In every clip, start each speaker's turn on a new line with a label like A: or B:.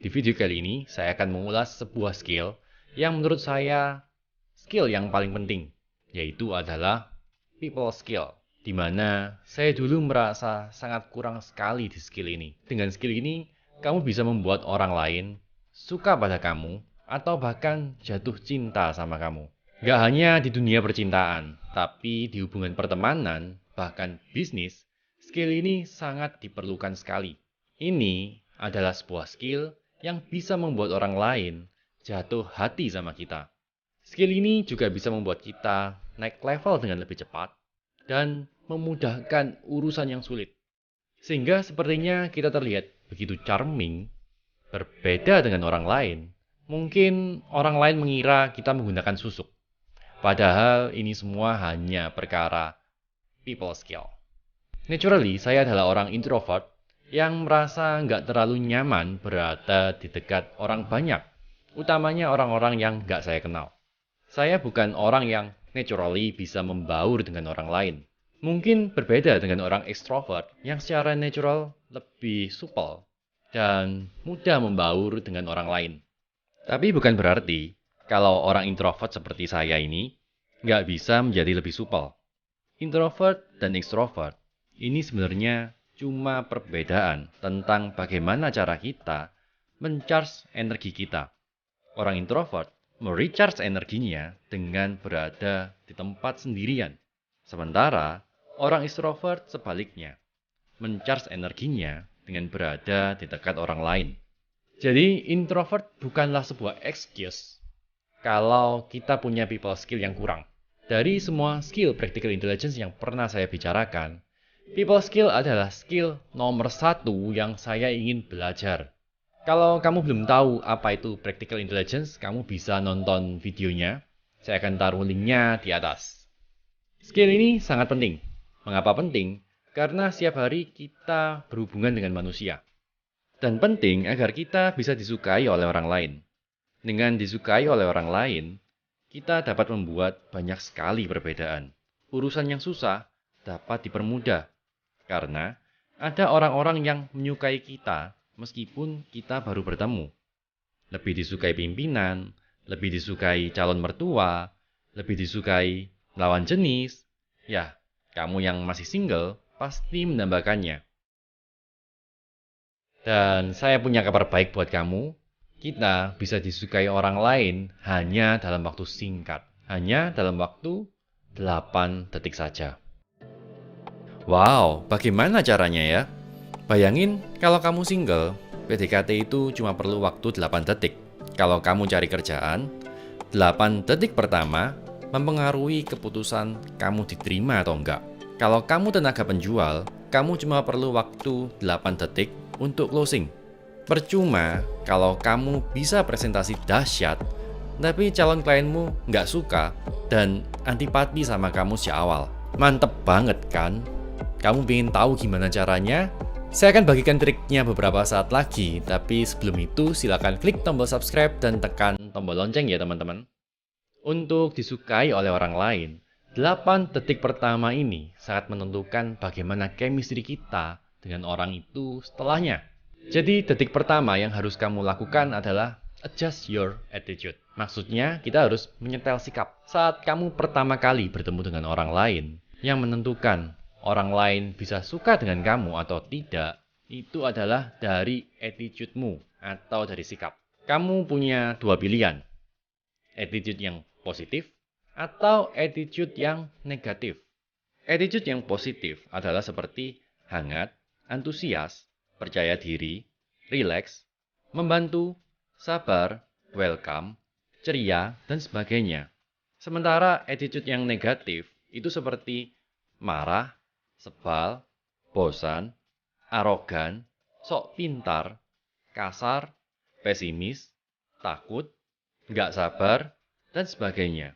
A: Di video kali ini, saya akan mengulas sebuah skill yang menurut saya skill yang paling penting, yaitu adalah people skill. Di mana saya dulu merasa sangat kurang sekali di skill ini. Dengan skill ini, kamu bisa membuat orang lain suka pada kamu atau bahkan jatuh cinta sama kamu. Gak hanya di dunia percintaan, tapi di hubungan pertemanan, bahkan bisnis, skill ini sangat diperlukan sekali. Ini adalah sebuah skill yang bisa membuat orang lain jatuh hati sama kita. Skill ini juga bisa membuat kita naik level dengan lebih cepat dan memudahkan urusan yang sulit. Sehingga sepertinya kita terlihat begitu charming, berbeda dengan orang lain. Mungkin orang lain mengira kita menggunakan susuk. Padahal ini semua hanya perkara people skill. Naturally, saya adalah orang introvert yang merasa nggak terlalu nyaman berada di dekat orang banyak, utamanya orang-orang yang nggak saya kenal. Saya bukan orang yang naturally bisa membaur dengan orang lain. Mungkin berbeda dengan orang ekstrovert yang secara natural lebih supel dan mudah membaur dengan orang lain. Tapi bukan berarti kalau orang introvert seperti saya ini nggak bisa menjadi lebih supel. Introvert dan ekstrovert ini sebenarnya cuma perbedaan tentang bagaimana cara kita mencharge energi kita. Orang introvert merecharge energinya dengan berada di tempat sendirian. Sementara orang extrovert sebaliknya, mencharge energinya dengan berada di dekat orang lain. Jadi introvert bukanlah sebuah excuse kalau kita punya people skill yang kurang. Dari semua skill practical intelligence yang pernah saya bicarakan, people skill adalah skill nomor 1 yang saya ingin belajar. Kalau kamu belum tahu apa itu practical intelligence, kamu bisa nonton videonya. Saya akan taruh linknya di atas. Skill ini sangat penting. Mengapa penting? Karena setiap hari kita berhubungan dengan manusia. Dan penting agar kita bisa disukai oleh orang lain. Dengan disukai oleh orang lain, kita dapat membuat banyak sekali perbedaan. Urusan yang susah dapat dipermudah. Karena ada orang-orang yang menyukai kita meskipun kita baru bertemu. Lebih disukai pimpinan, lebih disukai calon mertua, lebih disukai lawan jenis. Ya, kamu yang masih single pasti menambahkannya. Dan saya punya kabar baik buat kamu. Kita bisa disukai orang lain hanya dalam waktu singkat. Hanya dalam waktu 8 detik saja. Wow, bagaimana caranya ya? Bayangin kalau kamu single, PDKT itu cuma perlu waktu 8 detik. Kalau kamu cari kerjaan, 8 detik pertama mempengaruhi keputusan kamu diterima atau enggak. Kalau kamu tenaga penjual, kamu cuma perlu waktu 8 detik untuk closing. Percuma kalau kamu bisa presentasi dahsyat, tapi calon klienmu nggak suka dan antipati sama kamu sejak awal. Mantep banget kan? Kamu ingin tahu gimana caranya? Saya akan bagikan triknya beberapa saat lagi, tapi sebelum itu silakan klik tombol subscribe dan tekan tombol lonceng ya teman-teman. Untuk disukai oleh orang lain, 8 detik pertama ini sangat menentukan bagaimana chemistry kita dengan orang itu setelahnya. Jadi detik pertama yang harus kamu lakukan adalah adjust your attitude. Maksudnya kita harus menyetel sikap. Saat kamu pertama kali bertemu dengan orang lain, yang menentukan orang lain bisa suka dengan kamu atau tidak, itu adalah dari attitude-mu atau dari sikap. Kamu punya dua pilihan, attitude yang positif atau attitude yang negatif. Attitude yang positif adalah seperti hangat, antusias, percaya diri, rileks, membantu, sabar, welcome, ceria, dan sebagainya. Sementara attitude yang negatif itu seperti marah, sebal, bosan, arogan, sok pintar, kasar, pesimis, takut, nggak sabar, dan sebagainya.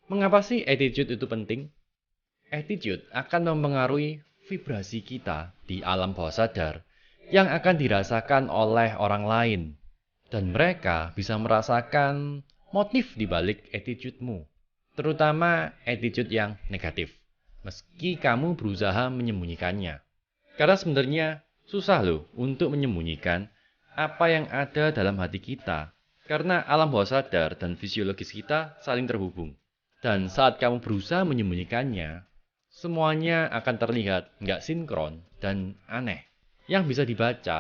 A: Mengapa sih attitude itu penting? Attitude akan mempengaruhi vibrasi kita di alam bawah sadar yang akan dirasakan oleh orang lain. Dan mereka bisa merasakan motif di balik attitude-mu, terutama attitude yang negatif. Meski kamu berusaha menyembunyikannya. Karena sebenarnya susah loh untuk menyembunyikan apa yang ada dalam hati kita. Karena alam bawah sadar dan fisiologis kita saling terhubung. Dan saat kamu berusaha menyembunyikannya, semuanya akan terlihat nggak sinkron dan aneh. Yang bisa dibaca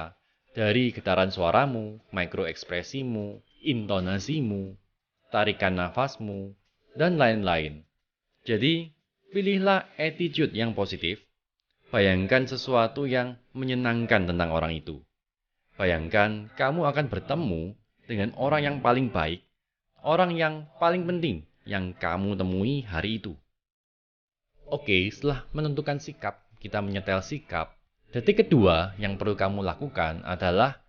A: dari getaran suaramu, mikroekspresimu, intonasimu, tarikan nafasmu, dan lain-lain. Jadi, pilihlah attitude yang positif. Bayangkan sesuatu yang menyenangkan tentang orang itu. Bayangkan kamu akan bertemu dengan orang yang paling baik, orang yang paling penting yang kamu temui hari itu. Oke, setelah menentukan sikap, kita menyetel sikap. Detik kedua yang perlu kamu lakukan adalah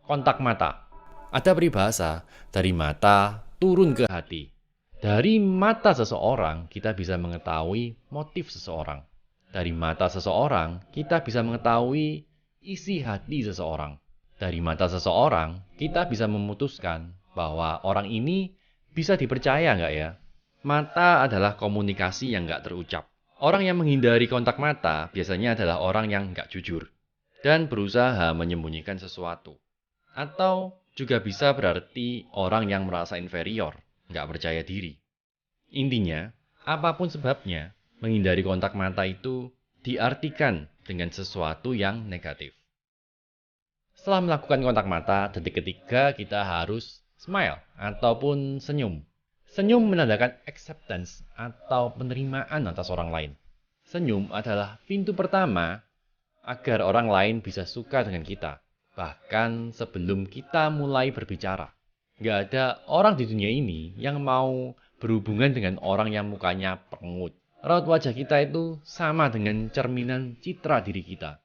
A: kontak mata. Ada peribahasa, dari mata turun ke hati. Dari mata seseorang, kita bisa mengetahui motif seseorang. Dari mata seseorang, kita bisa mengetahui isi hati seseorang. Dari mata seseorang, kita bisa memutuskan bahwa orang ini bisa dipercaya nggak ya? Mata adalah komunikasi yang nggak terucap. Orang yang menghindari kontak mata biasanya adalah orang yang nggak jujur dan berusaha menyembunyikan sesuatu. Atau juga bisa berarti orang yang merasa inferior, nggak percaya diri. Intinya, apapun sebabnya, menghindari kontak mata itu diartikan dengan sesuatu yang negatif. Setelah melakukan kontak mata, detik ketiga kita harus smile ataupun senyum. Senyum menandakan acceptance atau penerimaan atas orang lain. Senyum adalah pintu pertama agar orang lain bisa suka dengan kita. Bahkan sebelum kita mulai berbicara. Gak ada orang di dunia ini yang mau berhubungan dengan orang yang mukanya perengut. Raut wajah kita itu sama dengan cerminan citra diri kita.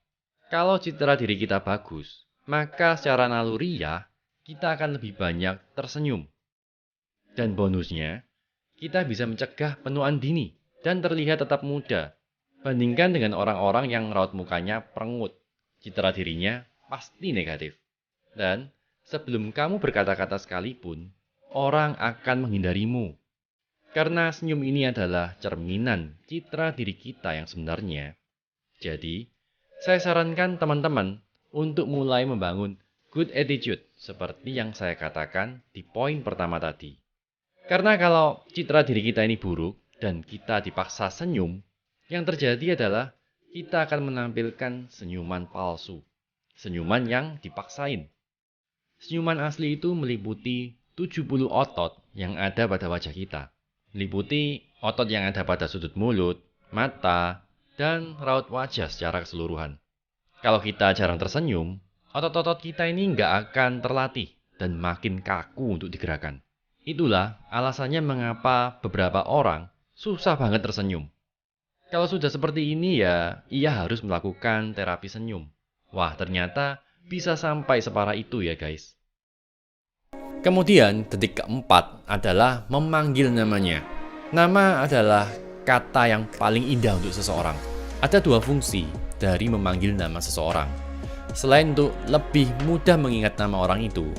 A: Kalau citra diri kita bagus, maka secara naluriah kita akan lebih banyak tersenyum. Dan bonusnya, kita bisa mencegah penuaan dini dan terlihat tetap muda. Bandingkan dengan orang-orang yang raut mukanya perengut, citra dirinya pasti negatif. Dan sebelum kamu berkata-kata sekalipun, orang akan menghindarimu. Karena senyum ini adalah cerminan citra diri kita yang sebenarnya. Jadi, saya sarankan teman-teman untuk mulai membangun good attitude seperti yang saya katakan di poin pertama tadi. Karena kalau citra diri kita ini buruk dan kita dipaksa senyum, yang terjadi adalah kita akan menampilkan senyuman palsu. Senyuman yang dipaksain. Senyuman asli itu meliputi 70 otot yang ada pada wajah kita. Meliputi otot yang ada pada sudut mulut, mata, dan raut wajah secara keseluruhan. Kalau kita jarang tersenyum, otot-otot kita ini nggak akan terlatih dan makin kaku untuk digerakkan. Itulah alasannya mengapa beberapa orang susah banget tersenyum. Kalau sudah seperti ini ya, ia harus melakukan terapi senyum. Wah, ternyata bisa sampai separah itu ya guys. Kemudian detik keempat adalah memanggil namanya. Nama adalah kata yang paling indah untuk seseorang. Ada dua fungsi dari memanggil nama seseorang. Selain untuk lebih mudah mengingat nama orang itu,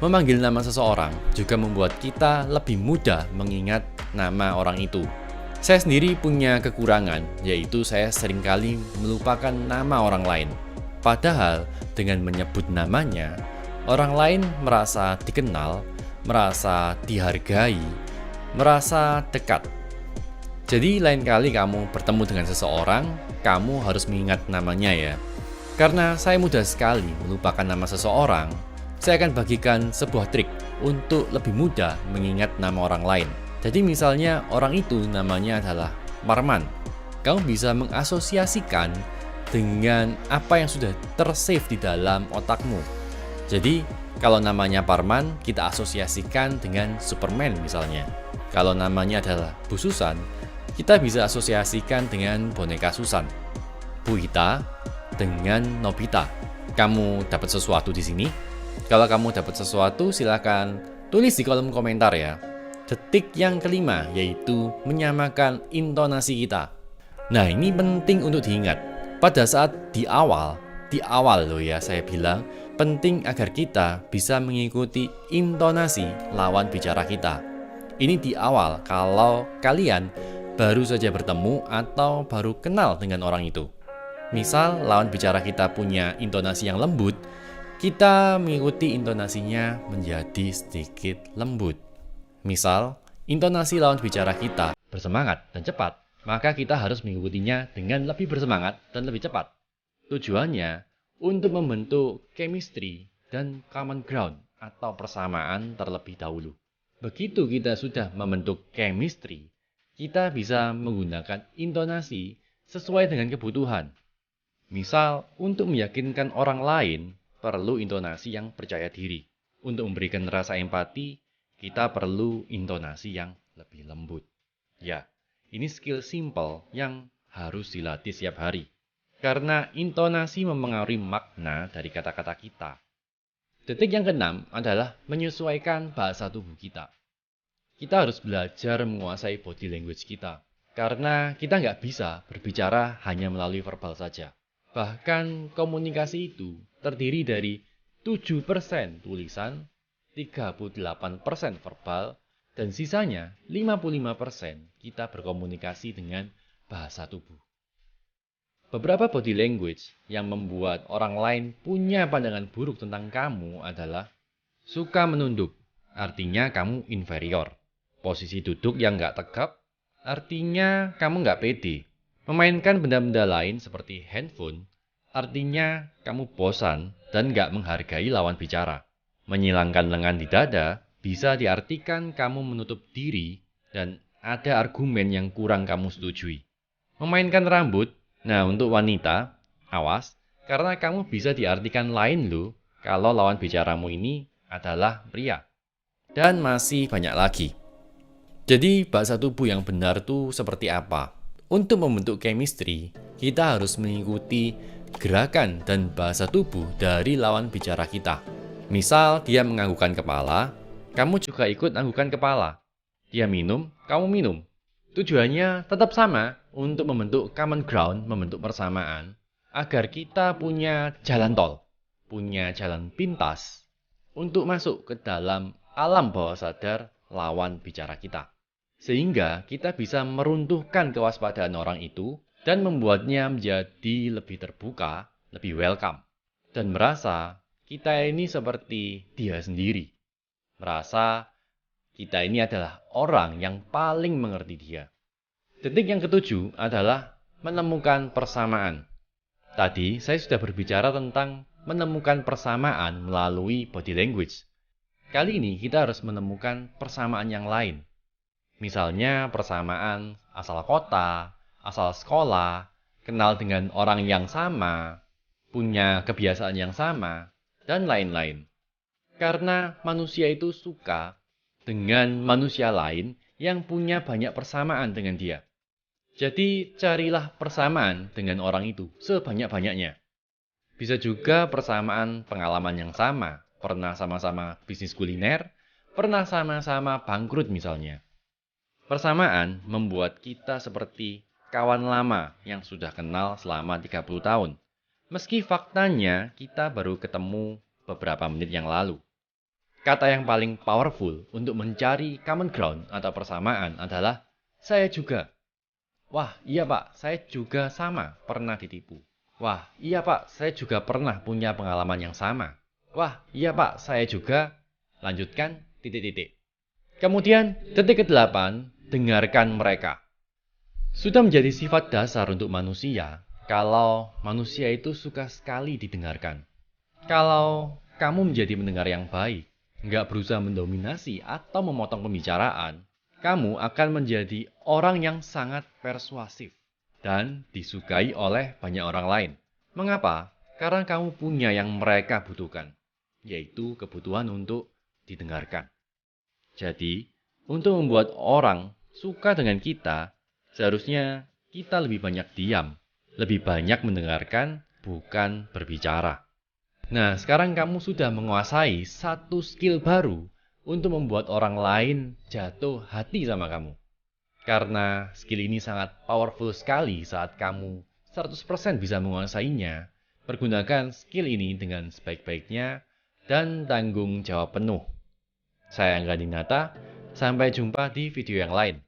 A: memanggil nama seseorang juga membuat kita lebih mudah mengingat nama orang itu. Saya sendiri punya kekurangan, yaitu saya seringkali melupakan nama orang lain. Padahal dengan menyebut namanya, orang lain merasa dikenal, merasa dihargai, merasa dekat. Jadi lain kali kamu bertemu dengan seseorang, kamu harus mengingat namanya ya. Karena saya mudah sekali melupakan nama seseorang, saya akan bagikan sebuah trik untuk lebih mudah mengingat nama orang lain. Jadi misalnya orang itu namanya adalah Parman. Kamu bisa mengasosiasikan dengan apa yang sudah tersave di dalam otakmu. Jadi kalau namanya Parman, kita asosiasikan dengan Superman misalnya. Kalau namanya adalah Bu Susan, kita bisa asosiasikan dengan boneka Susan. Bu Ita dengan Nobita. Kamu dapat sesuatu di sini? Kalau kamu dapat sesuatu, silakan tulis di kolom komentar ya. Detik yang kelima, yaitu menyamakan intonasi kita. Nah, ini penting untuk diingat. Pada saat di awal loh ya saya bilang, penting agar kita bisa mengikuti intonasi lawan bicara kita. Ini di awal kalau kalian baru saja bertemu atau baru kenal dengan orang itu. Misal lawan bicara kita punya intonasi yang lembut, kita mengikuti intonasinya menjadi sedikit lembut. Misal, intonasi lawan bicara kita bersemangat dan cepat, maka kita harus mengikutinya dengan lebih bersemangat dan lebih cepat. Tujuannya untuk membentuk chemistry dan common ground atau persamaan terlebih dahulu. Begitu kita sudah membentuk chemistry, kita bisa menggunakan intonasi sesuai dengan kebutuhan. Misal, untuk meyakinkan orang lain, perlu intonasi yang percaya diri. Untuk memberikan rasa empati, kita perlu intonasi yang lebih lembut. Ya, ini skill simple yang harus dilatih setiap hari. Karena intonasi mempengaruhi makna dari kata-kata kita. Detik yang keenam adalah menyesuaikan bahasa tubuh kita. Kita harus belajar menguasai body language kita. Karena kita nggak bisa berbicara hanya melalui verbal saja. Bahkan komunikasi itu terdiri dari 7% tulisan, 38% verbal, dan sisanya 55% kita berkomunikasi dengan bahasa tubuh. Beberapa body language yang membuat orang lain punya pandangan buruk tentang kamu adalah suka menunduk, artinya kamu inferior. Posisi duduk yang nggak tegap, artinya kamu nggak pede. Memainkan benda-benda lain seperti handphone, artinya kamu bosan dan nggak menghargai lawan bicara. Menyilangkan lengan di dada bisa diartikan kamu menutup diri dan ada argumen yang kurang kamu setujui. Memainkan rambut, nah untuk wanita, awas, karena kamu bisa diartikan lain loh kalau lawan bicaramu ini adalah pria. Dan masih banyak lagi. Jadi bahasa tubuh yang benar tuh seperti apa? Untuk membentuk chemistry, kita harus mengikuti gerakan dan bahasa tubuh dari lawan bicara kita. Misal, dia menganggukkan kepala, kamu juga ikut anggukkan kepala. Dia minum, kamu minum. Tujuannya tetap sama, untuk membentuk common ground, membentuk persamaan, agar kita punya jalan tol, punya jalan pintas, untuk masuk ke dalam alam bawah sadar lawan bicara kita. Sehingga kita bisa meruntuhkan kewaspadaan orang itu dan membuatnya menjadi lebih terbuka, lebih welcome. Dan merasa kita ini seperti dia sendiri. Merasa kita ini adalah orang yang paling mengerti dia. Detik yang ketujuh adalah menemukan persamaan. Tadi saya sudah berbicara tentang menemukan persamaan melalui body language. Kali ini kita harus menemukan persamaan yang lain. Misalnya persamaan asal kota, asal sekolah, kenal dengan orang yang sama, punya kebiasaan yang sama, dan lain-lain. Karena manusia itu suka dengan manusia lain yang punya banyak persamaan dengan dia. Jadi carilah persamaan dengan orang itu sebanyak-banyaknya. Bisa juga persamaan pengalaman yang sama, pernah sama-sama bisnis kuliner, pernah sama-sama bangkrut misalnya. Persamaan membuat kita seperti kawan lama yang sudah kenal selama 30 tahun. Meski faktanya kita baru ketemu beberapa menit yang lalu. Kata yang paling powerful untuk mencari common ground atau persamaan adalah saya juga. Wah, iya Pak, saya juga sama pernah ditipu. Wah, iya Pak, saya juga pernah punya pengalaman yang sama. Wah, iya Pak, saya juga. Lanjutkan, titik-titik. Kemudian, detik ke-8, dengarkan mereka. Sudah menjadi sifat dasar untuk manusia, kalau manusia itu suka sekali didengarkan. Kalau kamu menjadi pendengar yang baik, nggak berusaha mendominasi atau memotong pembicaraan, kamu akan menjadi orang yang sangat persuasif dan disukai oleh banyak orang lain. Mengapa? Karena kamu punya yang mereka butuhkan, yaitu kebutuhan untuk didengarkan. Jadi, untuk membuat orang suka dengan kita, seharusnya kita lebih banyak diam, lebih banyak mendengarkan, bukan berbicara. Nah, sekarang kamu sudah menguasai satu skill baru untuk membuat orang lain jatuh hati sama kamu. Karena skill ini sangat powerful sekali saat kamu 100% bisa menguasainya, pergunakan skill ini dengan sebaik-baiknya dan tanggung jawab penuh. Saya Angga Dinata, sampai jumpa di video yang lain.